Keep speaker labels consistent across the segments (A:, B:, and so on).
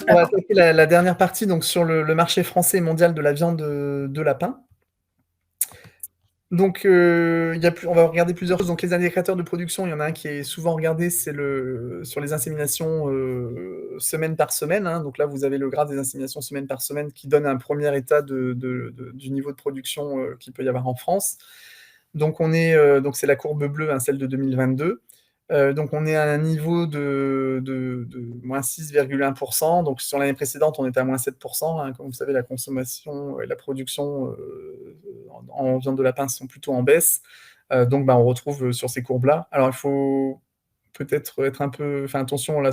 A: On va attaquer la dernière partie, donc sur le marché français et mondial de la viande de lapin. Donc, il y a on va regarder plusieurs choses. Donc, les indicateurs de production, il y en a un qui est souvent regardé, c'est sur les inséminations semaine par semaine, hein. Donc là, vous avez le graphe des inséminations semaine par semaine qui donne un premier état du niveau de production qu'il peut y avoir en France. Donc, donc c'est la courbe bleue, hein, celle de 2022. Donc on est à un niveau de moins 6,1%. Donc sur l'année précédente, on était à moins 7%, hein. Comme vous savez, la consommation et la production en viande de lapin sont plutôt en baisse. Donc on retrouve sur ces courbes-là. Alors il faut peut-être être un peu... Enfin attention, là,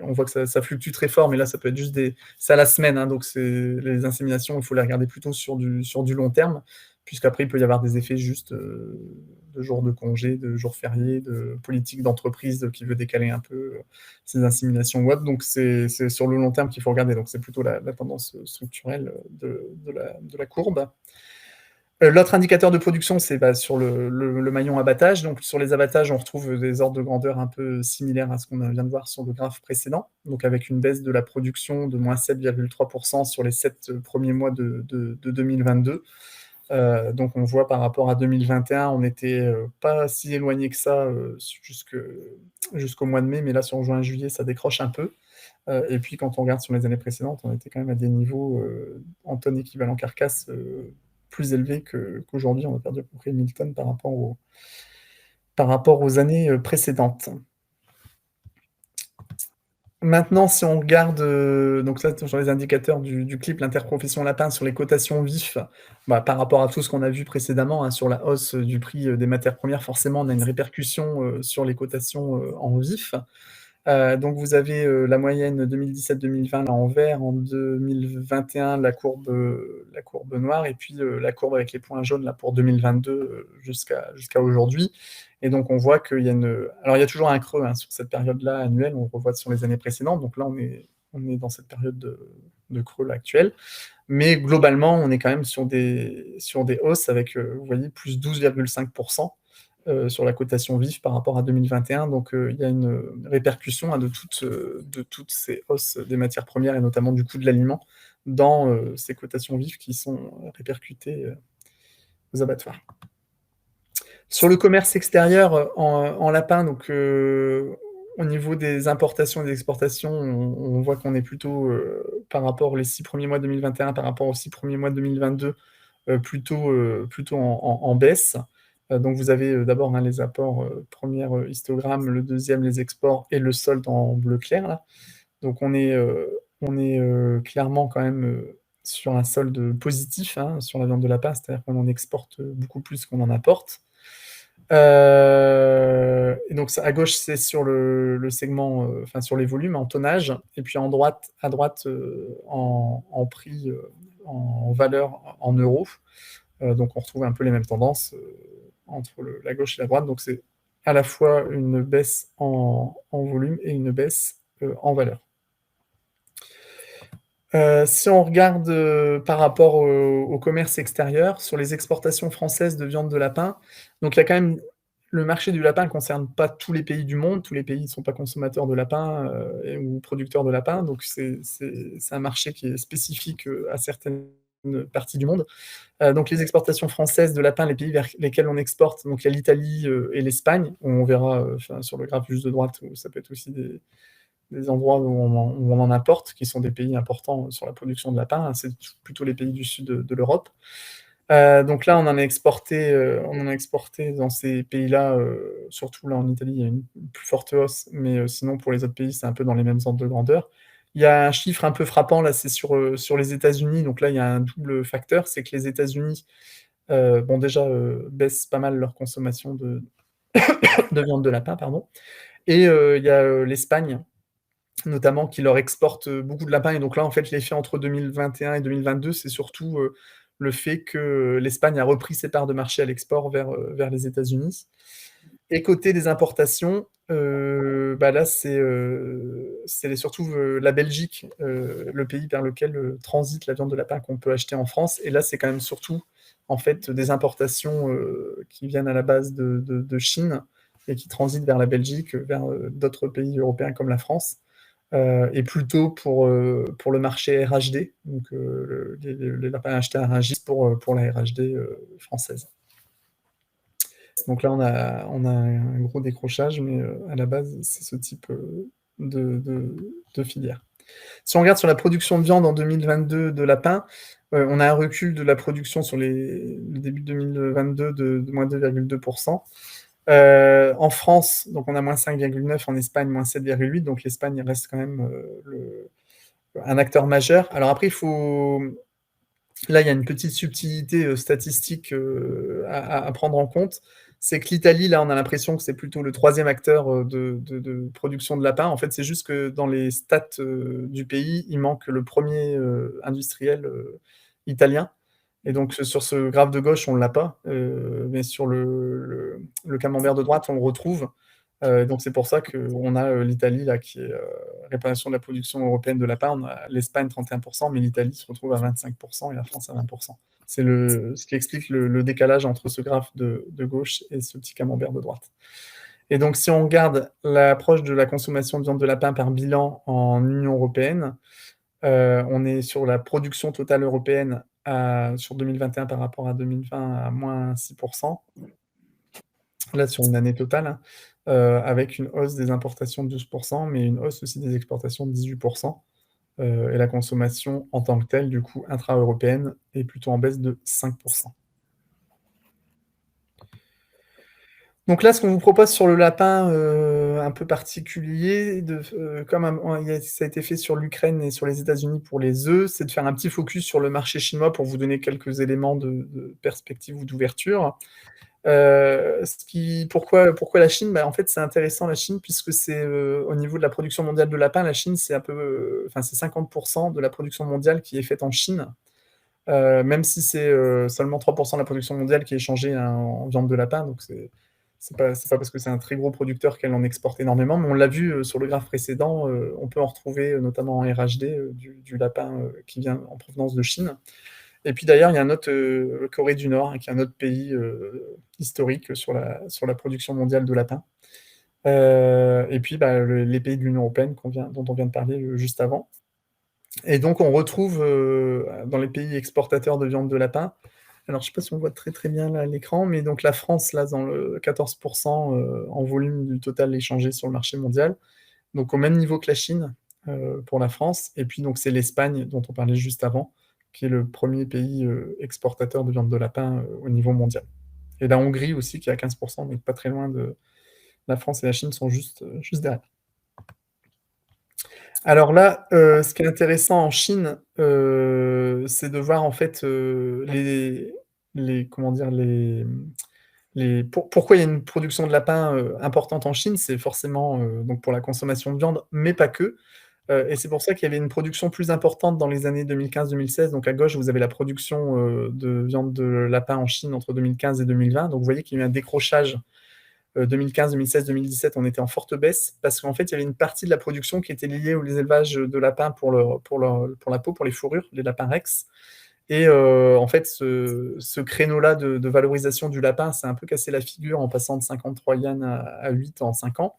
A: on voit que ça fluctue très fort, mais là, ça peut être juste c'est à la semaine, hein. Donc les inséminations, il faut les regarder plutôt sur du long terme, puisqu'après, il peut y avoir des effets juste de jours de congé, de jours fériés, de politique d'entreprise qui veut décaler un peu ces inséminations ou autres. Donc, c'est sur le long terme qu'il faut regarder. Donc, c'est plutôt la tendance structurelle de la courbe. L'autre indicateur de production, c'est sur le maillon abattage. Donc, sur les abattages, on retrouve des ordres de grandeur un peu similaires à ce qu'on vient de voir sur le graphe précédent. Donc, avec une baisse de la production de moins 7,3% sur les 7 premiers mois de 2022. Donc on voit par rapport à 2021, on n'était pas si éloigné que ça jusqu'au mois de mai, mais là sur juin-juillet, ça décroche un peu. Et puis quand on regarde sur les années précédentes, on était quand même à des niveaux en tonnes équivalent carcasse plus élevés qu'aujourd'hui. On a perdu à peu près 1000 tonnes par rapport aux années précédentes. Maintenant, si on regarde, donc là, sur les indicateurs du clip, l'interprofession lapin, sur les cotations vifs, par rapport à tout ce qu'on a vu précédemment, hein, sur la hausse du prix des matières premières, forcément, on a une répercussion sur les cotations en vif. Donc, vous avez la moyenne 2017-2020 là, en vert, en 2021, la courbe noire, et puis la courbe avec les points jaunes là, pour 2022 jusqu'à aujourd'hui. Et donc, on voit qu'il y a Alors, il y a toujours un creux, hein, sur cette période-là annuelle, on le revoit sur les années précédentes. Donc là, on est dans cette période de creux là, actuelle. Mais globalement, on est quand même sur des hausses avec, vous voyez, plus 12,5% sur la cotation vif par rapport à 2021. Donc, il y a une répercussion, hein, de toutes ces hausses des matières premières et notamment du coût de l'aliment dans ces cotations vives qui sont répercutées aux abattoirs. Sur le commerce extérieur en lapin, donc au niveau des importations et des exportations, on voit qu'on est plutôt, par rapport aux 6 premiers mois de 2021, par rapport aux 6 premiers mois de 2022, plutôt en baisse. Donc vous avez d'abord, hein, les apports, premier histogramme, le deuxième les exports et le solde en bleu clair là. Donc on est clairement quand même sur un solde positif, hein, sur la viande de lapin, c'est-à-dire qu'on en exporte beaucoup plus qu'on en apporte. Et donc à gauche, c'est sur le segment, enfin sur les volumes en tonnage, et puis à droite en prix, en valeur en euros. Donc on retrouve un peu les mêmes tendances entre la gauche et la droite. Donc c'est à la fois une baisse en volume et une baisse en valeur. Si on regarde par rapport au commerce extérieur, sur les exportations françaises de viande de lapin, donc il y a quand même le marché du lapin ne concerne pas tous les pays du monde, tous les pays ne sont pas consommateurs de lapin ou producteurs de lapin, donc c'est un marché qui est spécifique à certaines parties du monde. Donc les exportations françaises de lapin, les pays vers lesquels on exporte, donc il y a l'Italie et l'Espagne, on verra sur le graphe juste de droite, où ça peut être aussi des endroits où on en importe, qui sont des pays importants sur la production de lapin, hein, c'est plutôt les pays du sud de l'Europe. Donc là, on en a exporté dans ces pays-là, surtout là en Italie, il y a une plus forte hausse, mais sinon pour les autres pays, c'est un peu dans les mêmes ordres de grandeur. Il y a un chiffre un peu frappant, là, c'est sur les États-Unis, donc là, il y a un double facteur, c'est que les États-Unis, déjà, baissent pas mal leur consommation de viande de lapin, pardon. Et il y a l'Espagne, notamment, qui leur exporte beaucoup de lapins. Et donc là, en fait, l'effet entre 2021 et 2022, c'est surtout le fait que l'Espagne a repris ses parts de marché à l'export vers les États-Unis. Et côté des importations, là, c'est surtout la Belgique, le pays vers lequel transite la viande de lapin qu'on peut acheter en France. Et là, c'est quand même surtout, en fait, des importations qui viennent à la base de Chine et qui transitent vers la Belgique, vers d'autres pays européens comme la France. et plutôt pour le marché RHD, donc les lapins achetés à Rungis pour la RHD, française. Donc là, on a un gros décrochage, mais à la base, c'est ce type, de filière. Si on regarde sur la production de viande en 2022 de lapins, on a un recul de la production sur le début 2022 de -2,2%. En France, donc on a -5,9, en Espagne -7,8, donc l'Espagne reste quand même un acteur majeur. Alors après, là, il y a une petite subtilité statistique à prendre en compte. C'est que l'Italie, là, on a l'impression que c'est plutôt le troisième acteur de production de lapins. En fait, c'est juste que dans les stats du pays, il manque le premier industriel italien. Et donc, sur ce graphe de gauche, on ne l'a pas, mais sur le camembert de droite, on le retrouve. Donc c'est pour ça qu'on a l'Italie là qui est répartition de la production européenne de lapin. On a l'Espagne 31%, mais l'Italie se retrouve à 25% et la France à 20%. C'est ce qui explique le décalage entre ce graphe de gauche et ce petit camembert de droite. Et donc si on regarde l'approche de la consommation de viande de lapin par bilan en Union européenne, on est sur la production totale européenne sur 2021 par rapport à 2020 à -6%. Là, sur une année totale, hein, avec une hausse des importations de 12%, mais une hausse aussi des exportations de 18%, et la consommation en tant que telle, du coup, intra-européenne, est plutôt en baisse de 5%. Donc là, ce qu'on vous propose sur le lapin, un peu particulier, comme ça a été fait sur l'Ukraine et sur les États-Unis pour les œufs, c'est de faire un petit focus sur le marché chinois pour vous donner quelques éléments de perspective ou d'ouverture. Pourquoi la Chine? Bah, en fait, c'est intéressant la Chine puisque c'est, au niveau de la production mondiale de lapins, la Chine, c'est un peu, enfin, c'est 50% de la production mondiale qui est faite en Chine, même si c'est, seulement 3% de la production mondiale qui est échangée en viande de lapin, donc c'est pas parce que c'est un très gros producteur qu'elle en exporte énormément, mais on l'a vu, sur le graphe précédent, on peut en retrouver, notamment en RHD, du lapin, qui vient en provenance de Chine. Et puis d'ailleurs, il y a un autre, Corée du Nord, hein, qui est un autre pays historique sur la production mondiale de lapins. Et puis bah, les pays de l'Union européenne dont on vient de parler juste avant. Et donc on retrouve dans les pays exportateurs de viande de lapin, alors je ne sais pas si on voit très très bien là, à l'écran, mais donc la France, là, dans le 14% en volume du total échangé sur le marché mondial, donc au même niveau que la Chine pour la France. Et puis donc c'est l'Espagne dont on parlait juste avant, qui est le premier pays exportateur de viande de lapin au niveau mondial. Et la Hongrie aussi, qui est à 15%, donc pas très loin de la France et la Chine sont juste derrière. Alors là, ce qui est intéressant en Chine, c'est de voir en fait comment dire, pourquoi il y a une production de lapins importante en Chine, c'est forcément donc pour la consommation de viande, mais pas que. Et c'est pour ça qu'il y avait une production plus importante dans les années 2015-2016. Donc à gauche, vous avez la production de viande de lapin en Chine entre 2015 et 2020. Donc vous voyez qu'il y a eu un décrochage 2015, 2016, 2017, on était en forte baisse parce qu'en fait, il y avait une partie de la production qui était liée aux élevages de lapins pour la peau, pour les fourrures, les lapins rex. Et en fait, ce créneau-là de valorisation du lapin s'est un peu cassé la figure en passant de 53 yens à 8 en 5 ans.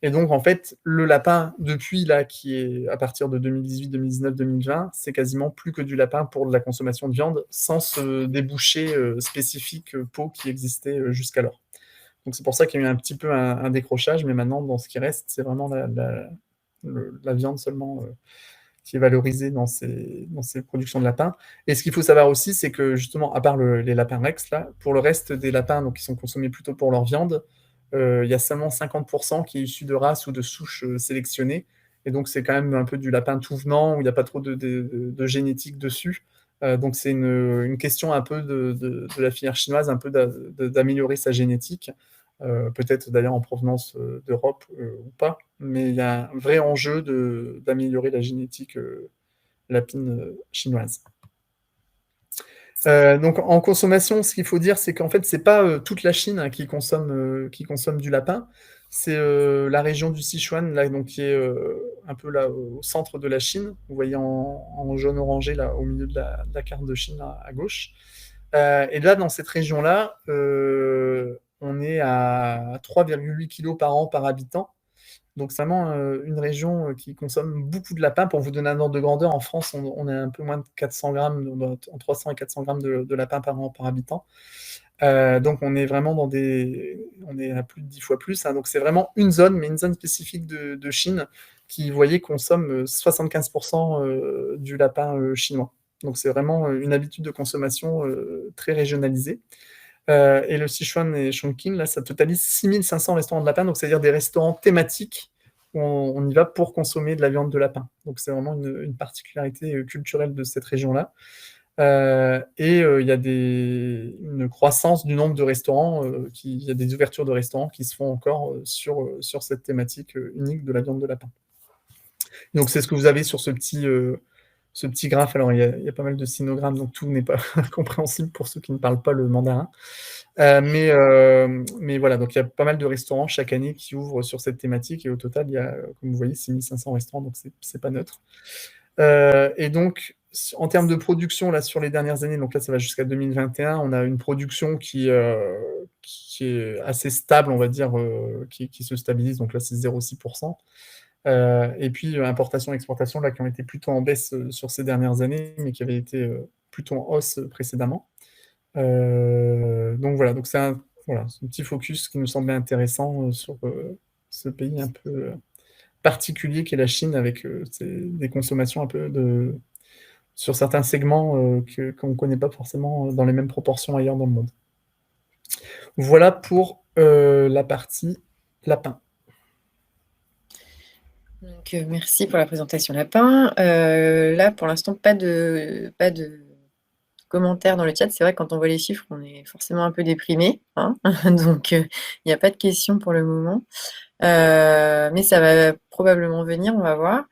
A: Et donc, en fait, le lapin, depuis là, qui est à partir de 2018, 2019, 2020, c'est quasiment plus que du lapin pour de la consommation de viande, sans ce débouché spécifique peau qui existait jusqu'alors. Donc c'est pour ça qu'il y a eu un petit peu un décrochage, mais maintenant, dans ce qui reste, c'est vraiment la viande seulement qui est valorisée dans ces productions de lapins. Et ce qu'il faut savoir aussi, c'est que justement, à part les lapins rex, là, pour le reste des lapins donc, qui sont consommés plutôt pour leur viande, il y a seulement 50% qui est issu de races ou de souches sélectionnées. Et donc c'est quand même un peu du lapin tout venant, où il n'y a pas trop de génétique dessus. Donc c'est une question un peu de la filière chinoise, un peu d'améliorer sa génétique, peut-être d'ailleurs en provenance d'Europe ou pas, mais il y a un vrai enjeu d'améliorer la génétique lapine chinoise. Donc en consommation, ce qu'il faut dire, c'est qu'en fait, c'est pas toute la Chine hein, qui consomme du lapin. C'est la région du Sichuan, là, donc, qui est un peu là au centre de la Chine. Vous voyez en jaune orangé là, au milieu de la carte de Chine à gauche. Et là, dans cette région-là, on est à 3,8 kg par an par habitant. Donc c'est vraiment une région qui consomme beaucoup de lapins. Pour vous donner un ordre de grandeur, en France, on est un peu moins de 400 grammes, entre 300 et 400 grammes de lapins par an, par habitant. Donc on est vraiment on est à plus de 10 fois plus, hein. Donc c'est vraiment une zone, mais une zone spécifique de Chine qui, vous voyez, consomme 75% du lapin chinois. Donc c'est vraiment une habitude de consommation très régionalisée. Et le Sichuan et Chongqing, là, ça totalise 6500 restaurants de lapin, donc c'est-à-dire des restaurants thématiques où on y va pour consommer de la viande de lapin. Donc c'est vraiment une particularité culturelle de cette région-là. Il y a une croissance du nombre de restaurants, il y a des ouvertures de restaurants qui se font encore sur cette thématique unique de la viande de lapin. Donc c'est ce que vous avez sur ce petit graphe. Alors il y a pas mal de sinogrammes, donc tout n'est pas compréhensible pour ceux qui ne parlent pas le mandarin. Mais voilà, donc il y a pas mal de restaurants chaque année qui ouvrent sur cette thématique, et au total, il y a, comme vous voyez, 6500 restaurants, donc c'est pas neutre. Et donc, en termes de production, là, sur les dernières années, donc là, ça va jusqu'à 2021, on a une production qui est assez stable, on va dire, qui se stabilise, donc là, c'est 0,6%. Et puis, importation, exportation, là, qui ont été plutôt en baisse sur ces dernières années, mais qui avaient été plutôt en hausse précédemment. Donc voilà, donc c'est un petit focus qui nous semblait intéressant sur ce pays un peu particulier qu'est la Chine, avec des consommations un peu sur certains segments qu'on ne connaît pas forcément dans les mêmes proportions ailleurs dans le monde. Voilà pour la partie lapin.
B: Donc, merci pour la présentation lapin. Là, pour l'instant, pas de commentaires dans le chat. C'est vrai que quand on voit les chiffres, on est forcément un peu déprimé, hein. Donc, il n'y a pas de questions pour le moment. Mais ça va probablement venir, on va voir.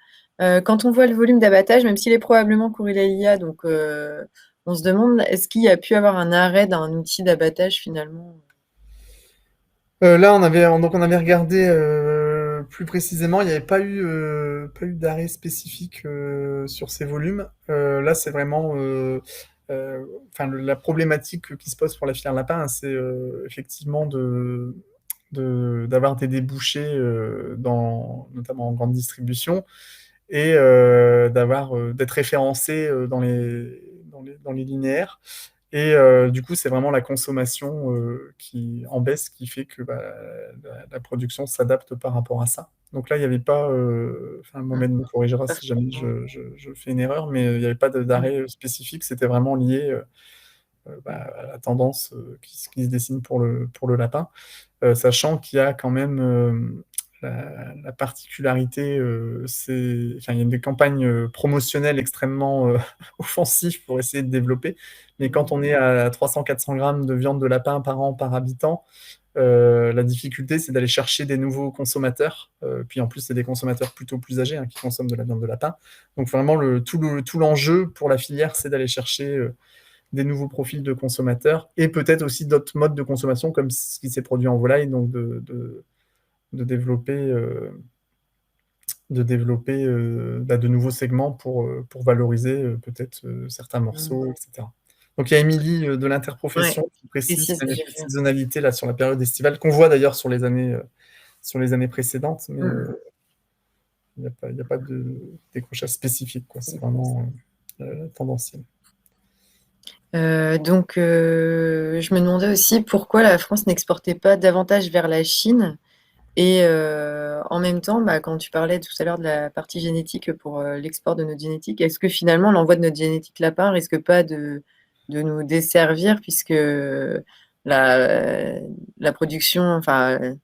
B: Quand on voit le volume d'abattage, même s'il est probablement corrélé à l'IA, donc on se demande, est-ce qu'il y a pu avoir un arrêt d'un outil d'abattage finalement?
A: Là, on avait regardé plus précisément, il n'y avait pas eu d'arrêt spécifique sur ces volumes. Là, c'est vraiment la problématique qui se pose pour la filière lapin, hein, c'est effectivement d'avoir des débouchés notamment en grande distribution, et d'être référencé dans les linéaires. Et du coup, c'est vraiment la consommation qui en baisse, qui fait que la production s'adapte par rapport à ça. Donc là, il n'y avait pas, Mohamed me corrigera si jamais je fais une erreur, mais il n'y avait pas d'arrêt spécifique. C'était vraiment lié à la tendance qui se dessine pour le lapin, sachant qu'il y a quand même la particularité, il y a des campagnes promotionnelles extrêmement offensives pour essayer de développer, mais quand on est à 300-400 grammes de viande de lapin par an par habitant, la difficulté, c'est d'aller chercher des nouveaux consommateurs. Puis en plus, c'est des consommateurs plutôt plus âgés, hein, qui consomment de la viande de lapin. Donc vraiment, tout l'enjeu pour la filière, c'est d'aller chercher des nouveaux profils de consommateurs, et peut-être aussi d'autres modes de consommation, comme ce qui s'est produit en volaille, donc de développer de nouveaux segments pour valoriser peut-être certains morceaux, etc. Donc il y a Émilie de l'Interprofession qui précise qu'il y a une petite saisonnalité là sur la période estivale, qu'on voit d'ailleurs sur les années précédentes, mais il n'y a pas de décrochage spécifique, quoi. C'est vraiment tendanciel.
B: Donc, je me demandais aussi pourquoi la France n'exportait pas davantage vers la Chine. Et en même temps, quand tu parlais tout à l'heure de la partie génétique pour l'export de notre génétique, est-ce que finalement l'envoi de notre génétique lapin risque pas de nous desservir, puisque la production, enfin,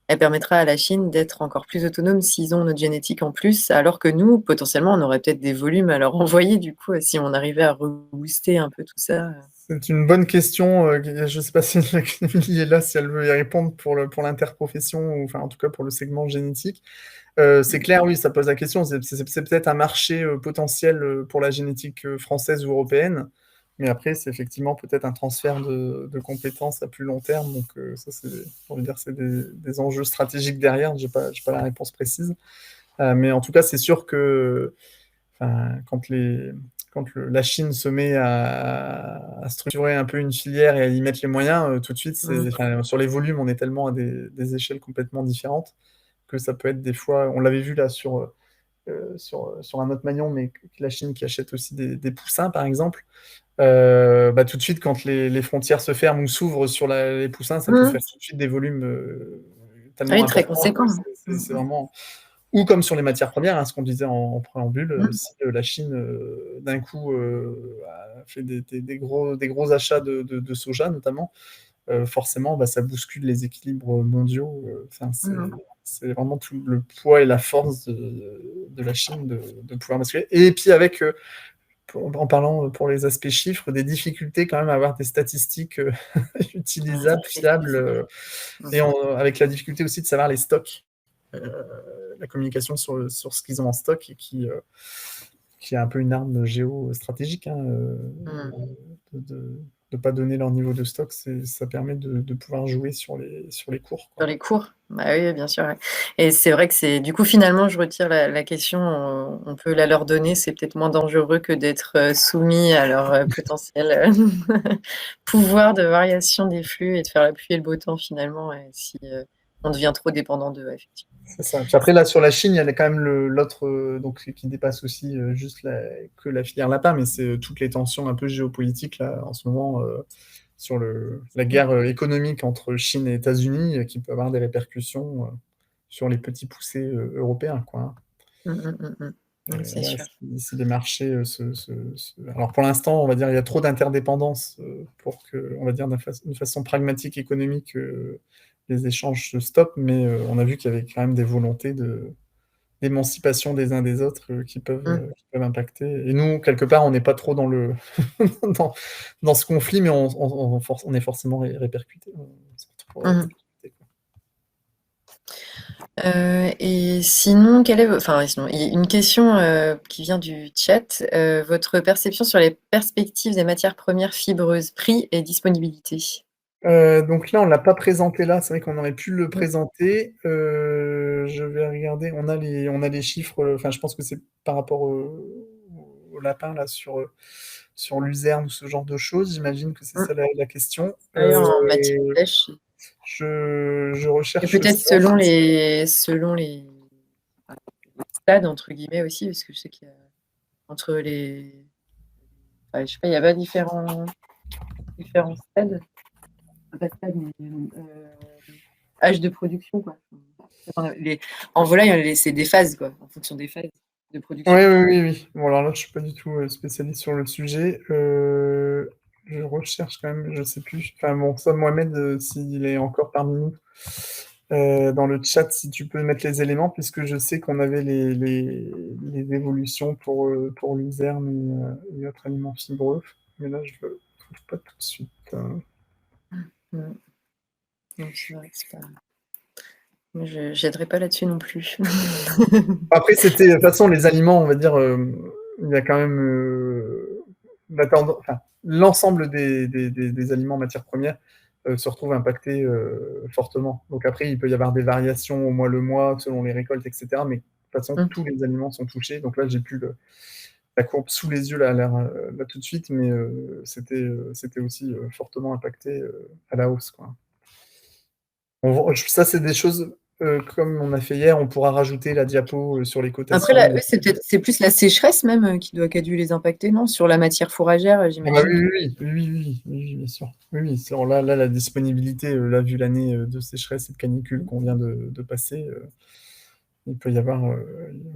B: elle permettra à la Chine d'être encore plus autonome s'ils ont notre génétique en plus, alors que nous, potentiellement, on aurait peut-être des volumes à leur envoyer, du coup, si on arrivait à rebooster un peu tout ça.
A: C'est une bonne question. Je ne sais pas si Émilie est là, si elle veut y répondre pour l'interprofession, ou enfin en tout cas pour le segment génétique. C'est clair, oui, ça pose la question. C'est peut-être un marché potentiel pour la génétique française ou européenne, mais après, c'est effectivement peut-être un transfert de compétences à plus long terme. Donc ça, c'est des enjeux stratégiques derrière. J'ai pas la réponse précise. Mais en tout cas, c'est sûr que quand la Chine se met à structurer un peu une filière et à y mettre les moyens, tout de suite, sur les volumes, on est tellement à des échelles complètement différentes que ça peut être des fois, on l'avait vu là sur un autre maillon, mais la Chine qui achète aussi des poussins, par exemple. Tout de suite, quand les frontières se ferment ou s'ouvrent sur les poussins, ça peut
B: Mmh.
A: faire tout de suite des volumes
B: Ah
A: tellement
B: oui, très
A: importants que
B: conséquent.
A: c'est vraiment... Ou comme sur les matières premières, hein, ce qu'on disait en préambule,
B: Mmh.
A: si la Chine, d'un coup, a fait des gros achats de soja, notamment, forcément, ça bouscule les équilibres mondiaux. Enfin,
B: Mmh.
A: c'est vraiment tout le poids et la force de la Chine de pouvoir basculer. Et puis avec, en parlant pour les aspects chiffres, des difficultés quand même à avoir des statistiques utilisables, fiables, et avec la difficulté aussi de savoir les stocks, la communication sur ce qu'ils ont en stock, et qui est un peu une arme géostratégique, hein,
B: Mmh.
A: de ne pas donner leur niveau de stock, ça permet de pouvoir jouer sur les cours,
B: Sur
A: quoi.
B: les cours? Bah oui, bien sûr, ouais. Et c'est vrai que c'est du coup, finalement, je retire la question, on peut la leur donner, c'est peut-être moins dangereux que d'être, soumis à leur, potentiel, pouvoir de variation des flux et de faire la pluie et le beau temps finalement, si, on devient trop dépendant d'eux, ouais, effectivement.
A: C'est ça. Puis après, là, sur la Chine, il y a quand même l'autre, donc, qui dépasse aussi juste que la filière lapin, mais c'est toutes les tensions un peu géopolitiques, là, en ce moment, sur la guerre économique entre Chine et États-Unis, qui peut avoir des répercussions sur les petits poussés européens, quoi, hein.
B: Mmh mh, mmh mh. Mmh, c'est
A: Là,
B: sûr.
A: si les marchés alors pour l'instant, on va dire, il y a trop d'interdépendance pour que, on va dire, d'une façon pragmatique, économique, les échanges se stoppent, mais on a vu qu'il y avait quand même des volontés d'émancipation des uns des autres
B: Mmh.
A: qui peuvent impacter. Et nous, quelque part, on n'est pas trop dans, dans ce conflit, mais on est forcément répercuté. On se retrouve
B: Mmh mh.
A: répercuté, quoi.
B: Et sinon, quelle est vo enfin, sinon, il y a une question, qui vient du chat, votre perception sur les perspectives des matières premières fibreuses, prix et disponibilité?
A: Donc là, on l'a pas présenté là, c'est vrai qu'on aurait pu le
B: Mmh.
A: présenter. Je vais regarder, on a les chiffres, enfin, je pense que c'est par rapport au lapin là, sur luzerne ou ce genre de choses. J'imagine que c'est
B: Mmh.
A: ça la question.
B: D'ailleurs, en matière sèche
A: Je
B: et
A: recherche
B: peut-être
A: ça.
B: selon les «stades» entre guillemets aussi, parce que je sais qu'il y a entre les enfin, je sais pas, il y a pas différents stades? Pas stades, mais âge de production, quoi. Enfin, en volaille, c'est des phases, quoi, en fonction des phases de
A: Oui,
B: production.
A: oui, oui, oui. Bon, alors là, je suis pas du tout spécialiste sur le sujet. Je recherche quand même, je sais plus. Enfin bon, ça, Mohamed, s'il est encore parmi nous, dans le chat, si tu peux mettre les éléments, puisque je sais qu'on avait les évolutions pour luzerne et autres aliments fibreux. Mais là, je ne trouve pas tout de suite, hein.
B: Mmh. Donc c'est vrai que c'est pas moi je j'aiderais pas là-dessus non plus.
A: Après, c'était de toute façon les aliments, on va dire, il y a quand même enfin, l'ensemble des aliments matières premières se retrouvent impactés fortement. Donc après, il peut y avoir des variations au mois le mois selon les récoltes, etc. Mais de toute façon,
B: Mmh.
A: tous les aliments sont touchés. Donc là, j'ai plus la courbe sous les yeux là, là tout de suite, mais c'était aussi fortement impacté à la hausse, quoi. Ça, c'est des choses, comme on a fait hier, on pourra rajouter la diapo sur les
B: Après
A: cotations.
B: là, eux, c'est plus la sécheresse même, qui a dû les impacter, non? Sur la matière fourragère,
A: Ah bah
B: j'imagine
A: oui,
B: que
A: oui, oui, oui, oui, oui, oui, bien sûr. Oui, oui, là, la disponibilité, là, vu l'année de sécheresse et de canicule qu'on vient de passer, il peut y avoir, oui,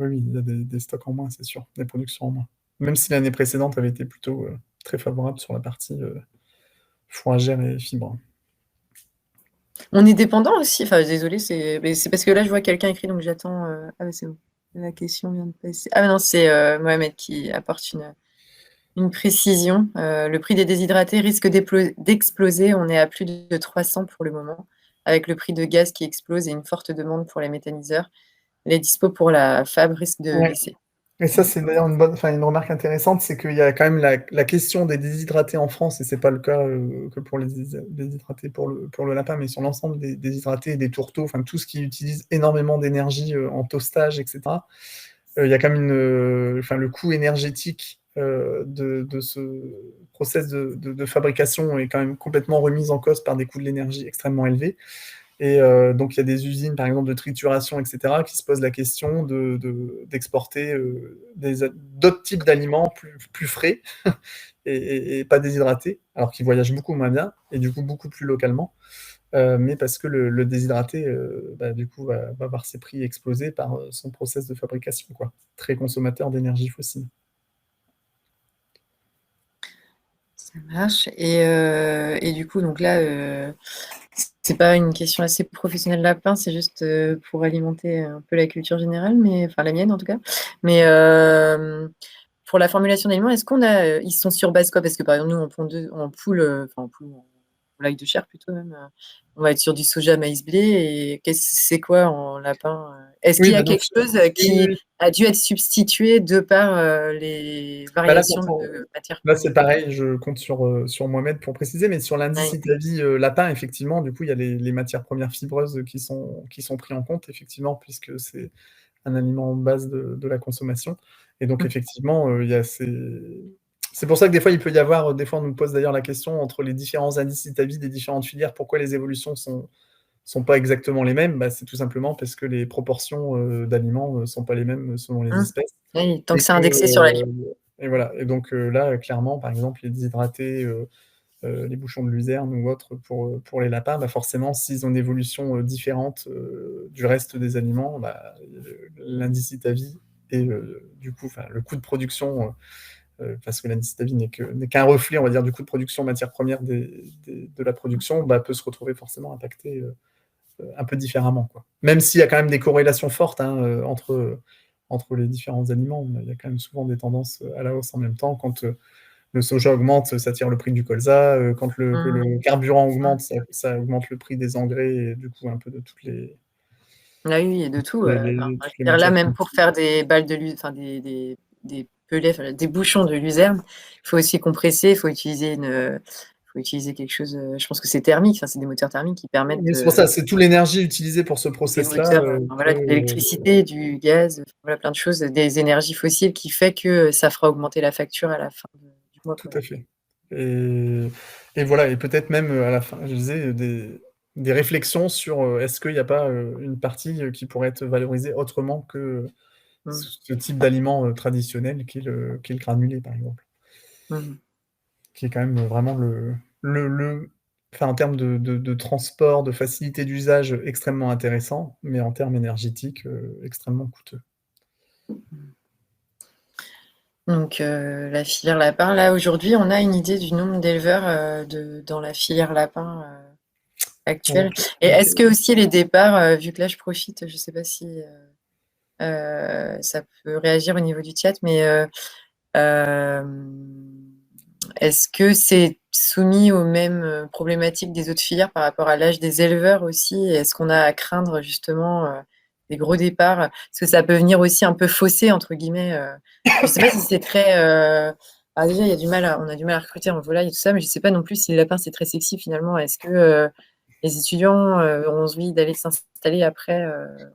A: oui, il y a des stocks en moins, c'est sûr, des productions en moins. Même si l'année précédente avait été plutôt très favorable sur la partie fourragère et fibres.
B: on est dépendant aussi, enfin désolée, mais c'est parce que là je vois quelqu'un écrit donc j'attends, ah bah c'est bon, la question vient de passer. Ah non, c'est, Mohamed qui apporte une précision. Le prix des déshydratés risque d'exploser. On est à plus de 300 pour le moment, avec le prix de gaz qui explose et une forte demande pour les méthaniseurs. Les dispos pour la fab risquent de
A: Ouais.
B: baisser.
A: Et ça, c'est d'ailleurs une remarque intéressante, c'est qu'il y a quand même la question des déshydratés en France, et c'est pas le cas que pour les déshydratés pour le lapin, mais sur l'ensemble des déshydratés et des tourteaux, enfin tout ce qui utilise énormément d'énergie en toastage, etc. Il y a quand même enfin, le coût énergétique de ce process de fabrication est quand même complètement remis en cause par des coûts de l'énergie extrêmement élevés. Et donc, il y a des usines, par exemple, de trituration, etc., qui se posent la question d'exporter d'autres types d'aliments plus frais et pas déshydratés, alors qu'ils voyagent beaucoup moins bien et du coup beaucoup plus localement. Mais parce que le déshydraté, du coup, va voir ses prix exploser par son process de fabrication, quoi. Très consommateur d'énergie fossile.
B: Ça marche. Et du coup, donc là, c'est pas une question assez professionnelle lapin, c'est juste pour alimenter un peu la culture générale, mais enfin la mienne en tout cas. Mais pour la formulation d'aliments, est-ce qu'on a, ils sont sur base quoi? Parce que par exemple, nous, en poule, en volaille de chair plutôt même, on va être sur du soja, maïs, blé. Et c'est quoi en lapin? Est-ce qu'il
A: Oui,
B: y a
A: bah donc,
B: quelque chose
A: oui, oui,
B: qui
A: oui.
B: a dû être substitué de par les
A: Bah là,
B: variations de matières
A: là, c'est
B: premières?
A: pareil, je compte sur Mohamed pour préciser, mais sur l'indice
B: Ouais.
A: Italie lapin, effectivement, du coup, il y a les matières premières fibreuses qui sont pris en compte, effectivement, puisque c'est un aliment en base de la consommation. Et donc, effectivement, il y a c'est pour ça que des fois, il peut y avoir, des fois, on nous pose d'ailleurs la question entre les différents indices Italie des différentes filières, pourquoi les évolutions sont pas exactement les mêmes. Bah, c'est tout simplement parce que les proportions d'aliments ne sont pas les mêmes selon les espèces.
B: Oui, tant que
A: Et
B: c'est
A: que,
B: indexé sur la ligne.
A: et voilà. Et donc là, clairement, par exemple, les déshydratés, les bouchons de luzerne ou autres pour les lapins, bah forcément, s'ils ont une évolution différente du reste des aliments, bah, l'indice Italie et du coup, le coût de production, parce que l'indice Italie n'est qu'un reflet, on va dire, du coût de production matière première de la production, bah, peut se retrouver forcément impacté un peu différemment, quoi. Même s'il y a quand même des corrélations fortes hein, entre les différents aliments, il y a quand même souvent des tendances à la hausse en même temps. Quand le soja augmente, ça tire le prix du colza. Quand le carburant augmente, ça augmente le prix des engrais et du coup un peu de toutes les,
B: Ah oui, et de tout.
A: toutes les
B: Là,
A: matières
B: même
A: premières.
B: pour faire des balles de luzerne, enfin des pelets, enfin, des bouchons de luzerne, il faut aussi compresser, il faut utiliser quelque chose. Je pense que c'est thermique, enfin, c'est des moteurs thermiques qui permettent
A: Oui, c'est pour ça, c'est toute l'énergie utilisée pour ce
B: des
A: process-là
B: moteurs, enfin, voilà, de l'électricité, du gaz, enfin, voilà, plein de choses, des énergies fossiles qui fait que ça fera augmenter la facture à la fin du mois,
A: tout
B: quoi.
A: à fait. Et voilà, et peut-être même à la fin, je disais, des réflexions sur est-ce qu'il n'y a pas une partie qui pourrait être valorisée autrement que
B: Mm.
A: ce type d'aliment traditionnel qui est le granulé, par exemple,
B: Mm.
A: qui est quand même vraiment enfin, en termes de transport, de facilité d'usage, extrêmement intéressant, mais en termes énergétiques, extrêmement coûteux.
B: Donc, la filière lapin, là aujourd'hui, on a une idée du nombre d'éleveurs dans la filière lapin
A: On-
B: actuelle. Et est-ce que aussi les départs, vu que là je profite, je ne sais pas si ça peut réagir au niveau du chat, mais euh, est-ce que c'est soumis aux mêmes problématiques des autres filières par rapport à l'âge des éleveurs aussi? Est-ce qu'on a à craindre justement des gros départs? Parce que ça peut venir aussi un peu fausser, entre guillemets. Je ne sais pas si c'est très... déjà, on a du mal à recruter en volaille et tout ça, mais je ne sais pas non plus si le lapin, c'est très sexy finalement. Est-ce que les étudiants ont envie d'aller s'installer après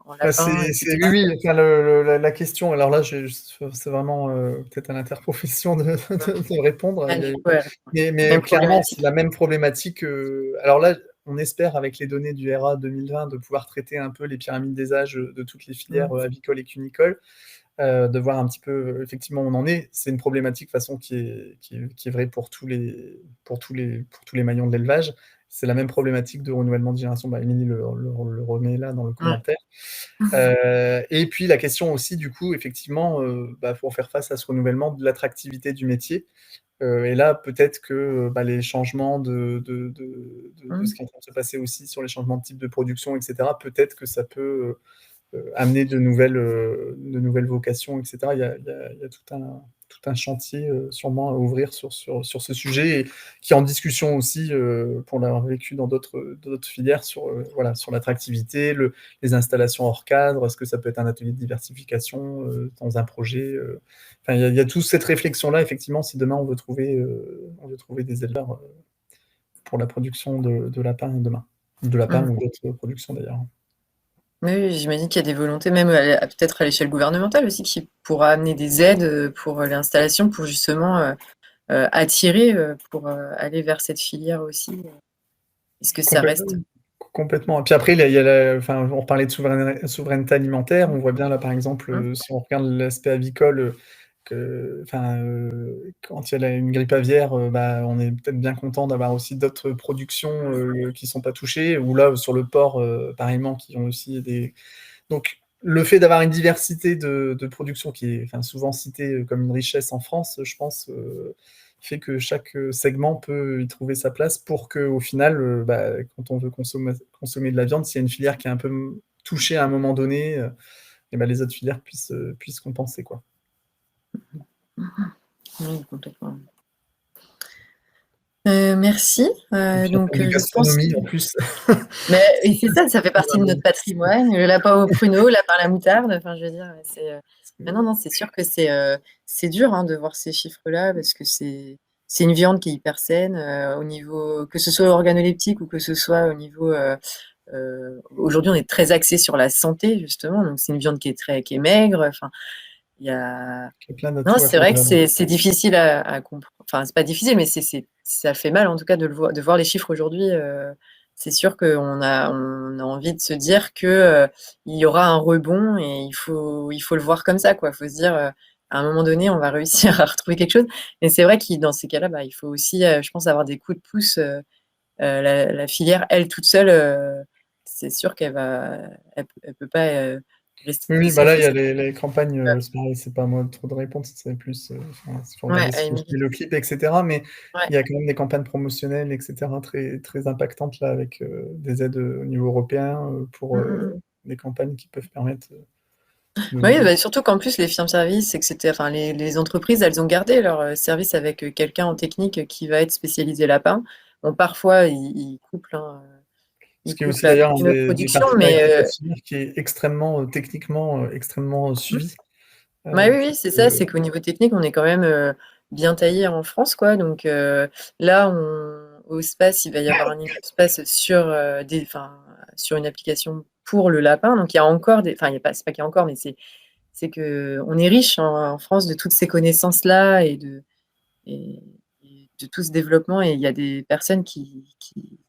B: en
A: Bah,
B: lapin,
A: oui,
B: etc.
A: oui, enfin, la question, alors là, c'est vraiment peut-être à l'interprofession de répondre.
B: Ah, du coup, ouais,
A: Mais
B: même
A: clairement, c'est
B: problématique.
A: la même problématique. Alors là, on espère, avec les données du RA 2020, de pouvoir traiter un peu les pyramides des âges de toutes les filières
B: Mm.
A: avicoles et cunicoles, de voir un petit peu effectivement où on en est. C'est une problématique de façon qui est vraie pour tous les maillons de l'élevage. C'est la même problématique de renouvellement de génération. Bah, Émilie le remet là dans le
B: Mm.
A: commentaire. Et puis la question aussi, du coup, effectivement, pour faire face à ce renouvellement, de l'attractivité du métier. Et là, peut-être que les changements de ce
B: Mm.
A: qui est en train de se passer aussi sur les changements de type de production, etc., peut-être que ça peut amener de nouvelles vocations, etc. Il y a tout un chantier sûrement à ouvrir sur ce sujet, et qui est en discussion aussi, pour l'avoir vécu dans d'autres filières, voilà, sur l'attractivité, les installations hors cadre. Est-ce que ça peut être un atelier de diversification dans un projet Enfin, il y a toute cette réflexion-là, effectivement, si demain on veut trouver des éleveurs pour la production de lapins demain. De lapins
B: Mm.
A: ou d'autres productions d'ailleurs.
B: Oui, oui, j'imagine qu'il y a des volontés, même peut-être à l'échelle gouvernementale aussi, qui pourra amener des aides pour l'installation, pour justement attirer, pour aller vers cette filière aussi. Est-ce que ça
A: Complètement.
B: reste?
A: Complètement. Et puis après, enfin, on parlait de souveraineté alimentaire. On voit bien là, par exemple,
B: Mmh.
A: si on regarde l'aspect avicole, enfin, quand il y a une grippe aviaire, bah, on est peut-être bien content d'avoir aussi d'autres productions qui sont pas touchées. Ou là, sur le porc, pareillement, qui ont aussi des. Donc, le fait d'avoir une diversité de production qui est, enfin, souvent citée comme une richesse en France, je pense, fait que chaque segment peut y trouver sa place pour que, au final, bah, quand on veut consommer de la viande, s'il y a une filière qui est un peu touchée à un moment donné, et bah, les autres filières puissent compenser, quoi.
B: Oui, complètement. Merci.
A: Et puis
B: Donc,
A: en termes de
B: je pense
A: gastronomie, en plus.
B: mais et c'est ça, ça fait partie de notre patrimoine, le lapin au pruneau, le lapin à la moutarde, enfin, je veux dire, mais non, c'est sûr que c'est dur, hein, de voir ces chiffres-là parce que c'est une viande qui est hyper saine, au niveau que ce soit organoleptique ou que ce soit au niveau, aujourd'hui, on est très axé sur la santé justement, donc c'est une viande qui est maigre, enfin, il y a
A: Il y a plein
B: non,
A: d'atouts à
B: c'est vrai que
A: faveur.
B: c'est difficile à comprendre. Enfin, c'est pas difficile, mais ça fait mal en tout cas de voir les chiffres aujourd'hui. C'est sûr on a envie de se dire que il y aura un rebond et il faut le voir comme ça, quoi. Il faut se dire à un moment donné, on va réussir à retrouver quelque chose. Et c'est vrai que dans ces cas-là, bah, il faut aussi, je pense, avoir des coups de pouce. La filière, elle toute seule, c'est sûr elle peut pas rester
A: Oui, bah là, il y a
B: s'affaisser.
A: les campagnes, c'est pareil, c'est pas à moi trop de répondre, c'est plus, enfin, il faut
B: Ouais,
A: regarder
B: à
A: si vous suivez
B: Émilie.
A: le clip, etc. Mais
B: Ouais.
A: il y a quand même des campagnes promotionnelles, etc., très, très impactantes là, avec des aides au niveau européen pour
B: Mm, mm, mm.
A: des campagnes qui peuvent permettre
B: Oui,
A: de.
B: bah, surtout qu'en plus, les firmes-services, enfin, les entreprises, elles ont gardé leur service avec quelqu'un en technique qui va être spécialisé lapin. Bon, parfois,
A: Ce
B: ils
A: qui est
B: coupent
A: aussi d'ailleurs un
B: une
A: des
B: production,
A: partenariats
B: mais
A: avec cette filière qui est extrêmement, techniquement, extrêmement suivi.
B: ouais, oui,
A: Pour
B: oui, c'est ça,
A: que-
B: c'est qu'au niveau technique, on est quand même bien taillé en France, quoi. Donc là, au SPACE, il va y avoir un SPACE enfin, sur une application pour le lapin. Donc il y a encore enfin, il y a pas, c'est pas qu'il y a encore, mais c'est que on est riche en France de toutes ces connaissances-là et de tout ce développement. Et il y a des personnes qui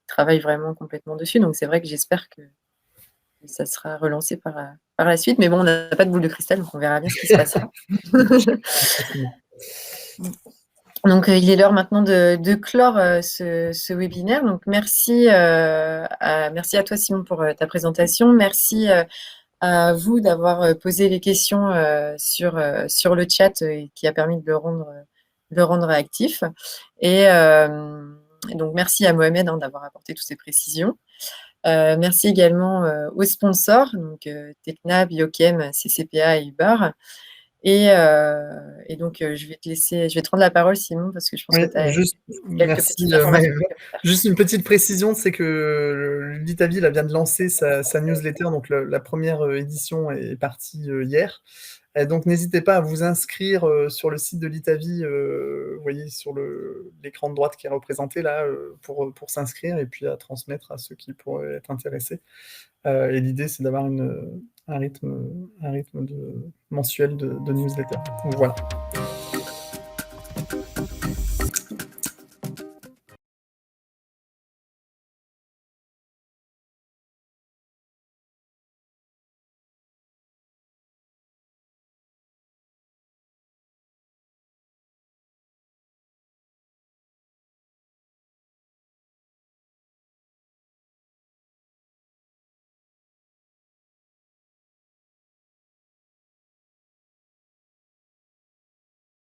B: travaillent vraiment complètement dessus. Donc c'est vrai que j'espère que ça sera relancé par la suite. Mais bon, on n'a pas de boule de cristal, donc on verra bien ce qui se passera. Donc, il est l'heure maintenant de clore ce webinaire. Donc, merci à toi, Simon, pour ta présentation. Merci à vous d'avoir posé les questions sur le chat qui a permis de le rendre actif. Et donc, merci à Mohamed, hein, d'avoir apporté toutes ces précisions. Merci également aux sponsors, donc Tecna, Biochem, CCPA et Uber. Et donc, je vais te rendre la parole, Simon, parce que je pense que
A: Oui,
B: tu as
A: juste,
B: quelques
A: merci,
B: petites informations
A: Maëva.
B: complémentaires.
A: Juste une petite précision, c'est que l'Itavi là, vient de lancer sa newsletter, donc la première édition est partie hier. Et donc n'hésitez pas à vous inscrire sur le site de l'Itavi, vous voyez sur l'écran de droite qui est représenté là, pour s'inscrire et puis à transmettre à ceux qui pourraient être intéressés. Et l'idée, c'est d'avoir un rythme mensuel de newsletter. Donc voilà.